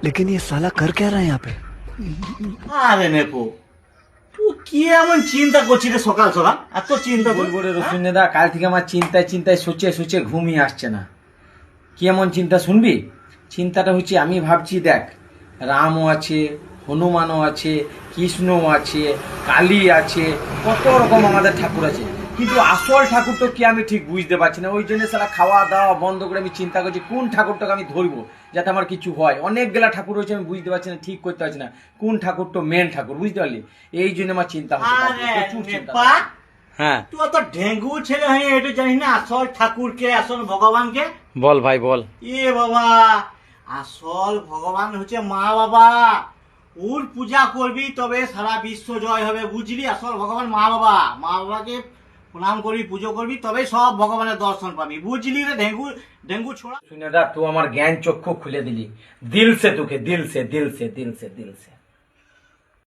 लेकिन ये साला कर क्या रहा है यहाँ पे? আরে নেপো তুই কি এমন চিন্তা করছিস রে সকাল সকাল এত চিন্তা বলবো রে রসুন দা, কাল থেকে আমার চিন্তায় চিন্তায় সোচে সোচে ঘুমিয়ে আসছে না। কি এমন চিন্তা শুনবি? চিন্তাটা হচ্ছে আমি ভাবছি, দেখ রামও আছে, হনুমানও আছে, কৃষ্ণও আছে, কালী আছে, কত রকম আমাদের ঠাকুর আছে, কিন্তু আসল ঠাকুরটা কি আমি ঠিক বুঝতে পারছি না। ওই জন্য সারা খাওয়া দাওয়া বন্ধ করে আমি চিন্তা করছি কোন ঠাকুরটাকে আমি ধরবো যাতে আমার কিছু হয়। অনেকগুলা ঠাকুর রয়েছে, আমি বুঝতে পারছি না, ঠিক করতে পারছি না কোন ঠাকুরটা মেন ঠাকুর, বুঝতে পারলি? এই জন্য আমার চিন্তা হচ্ছে, আরে প্রচুর চিন্তা। নেপা হ্যাঁ তুই তো ঢেঙ্গু ছেলে হয়ে এটা জানিস না আসল ঠাকুরকে আসল ভগবানকে? বল ভাই বল। এ বাবা, আসল ভগবান হচ্ছে মা বাবা। ওর পূজা করবি তবে সারা বিশ্ব জয় হবে, বুঝলি? আসল ভগবান মা বাবা। মা বাবাকে প্রণাম করবি, পুজো করবি, তবে সব ভগবানের দর্শন পাবি, বুঝলি রে? ঢেঙ্গু ঢেঙ্গু ছোড়া। শুনে দা, তুই আমার জ্ঞান চক্ষু খুলে দিলি, দিল সে তোকে, দিল সে দিল সে দিল সে দিল সে।